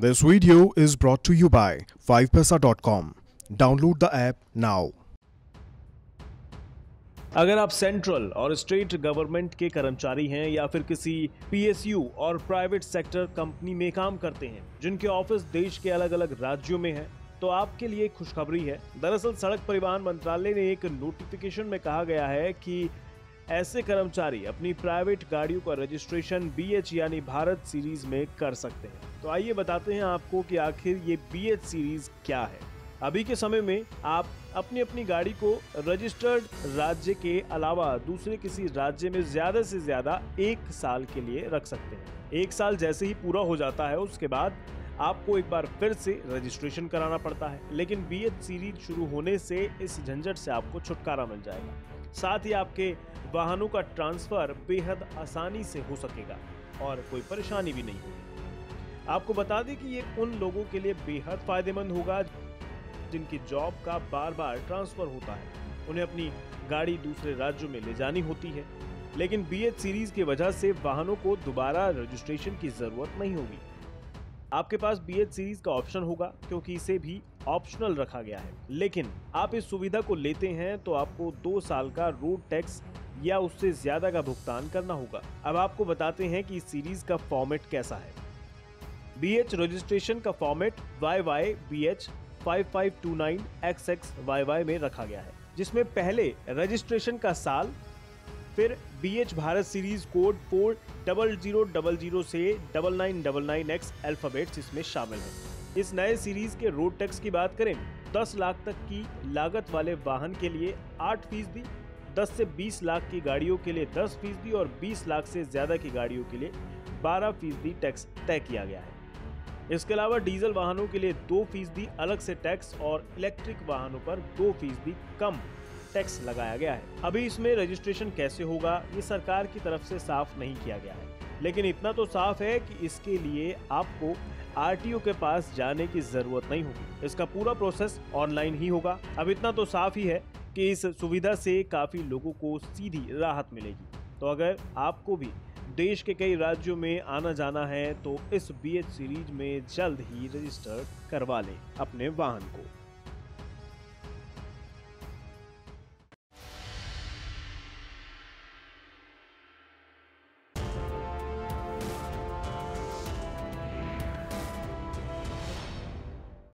This video is brought to you by 5paisa.com. Download the app now. अगर आप central और state government के कर्मचारी हैं या फिर किसी पीएसयू और प्राइवेट सेक्टर कंपनी में काम करते हैं जिनके ऑफिस देश के अलग अलग राज्यों में हैं, तो आपके लिए खुशखबरी है। दरअसल सड़क परिवहन मंत्रालय ने एक नोटिफिकेशन में कहा गया है कि ऐसे कर्मचारी अपनी प्राइवेट गाड़ियों का रजिस्ट्रेशन BH यानी भारत सीरीज में कर सकते हैं। तो आइए बताते हैं आपको कि आखिर ये BH सीरीज क्या है। अभी के समय में आप अपनी अपनी गाड़ी को रजिस्टर्ड राज्य के अलावा दूसरे किसी राज्य में ज्यादा से ज्यादा 1 साल के लिए रख सकते हैं। 1 साल जैसे ही पूरा हो जाता है उसके बाद आपको एक बार फिर से रजिस्ट्रेशन कराना पड़ता है, लेकिन BH सीरीज शुरू होने से इस झंझट से आपको छुटकारा मिल जाएगा। साथ ही आपके वाहनों का ट्रांसफर बेहद आसानी से हो सकेगा और कोई परेशानी भी नहीं होगी। आपको बता दें कि ये उन लोगों के लिए बेहद फायदेमंद होगा जिनकी जॉब का बार बार ट्रांसफर होता है, उन्हें अपनी गाड़ी दूसरे राज्यों में ले जानी होती है, लेकिन BH सीरीज की वजह से वाहनों को दोबारा रजिस्ट्रेशन की जरूरत नहीं होगी। आपके पास BH सीरीज का ऑप्शन होगा क्योंकि इसे भी ऑप्शनल रखा गया है, लेकिन आप इस सुविधा को लेते हैं तो आपको 2 साल का रोड टैक्स या उससे ज्यादा का भुगतान करना होगा। अब आपको बताते हैं कि इस सीरीज का फॉर्मेट कैसा है। BH रजिस्ट्रेशन का फॉर्मेट YYBH 5529XX YY में रखा गया है, जिसमें पहले रजिस्ट्रेशन का साल, फिर BH भारत सीरीज कोड 40000 से 9999X अल्फाबेट्स इसमें शामिल है। इस नए सीरीज के रोड टैक्स की बात करें, 10 लाख तक की लागत वाले वाहन के लिए 8%, 10 से 20 लाख की गाड़ियों के लिए 10% और 20 लाख से ज्यादा की गाड़ियों के लिए 12% टैक्स तय किया गया है। इसके अलावा डीजल वाहनों के लिए 2% अलग से टैक्स और इलेक्ट्रिक वाहनों पर 2% कम टैक्स लगाया गया है। अभी इसमें रजिस्ट्रेशन कैसे होगा ये सरकार की तरफ से साफ नहीं किया गया है, लेकिन इतना तो साफ है कि इसके लिए आपको RTO के पास जाने की जरूरत नहीं होगी। इसका पूरा प्रोसेस ऑनलाइन ही होगा। अब इतना तो साफ ही है कि इस सुविधा से काफी लोगों को सीधी राहत मिलेगी। तो अगर आपको भी देश के कई राज्यों में आना जाना है तो इस BH सीरीज में जल्द ही रजिस्टर करवा लें अपने वाहन को।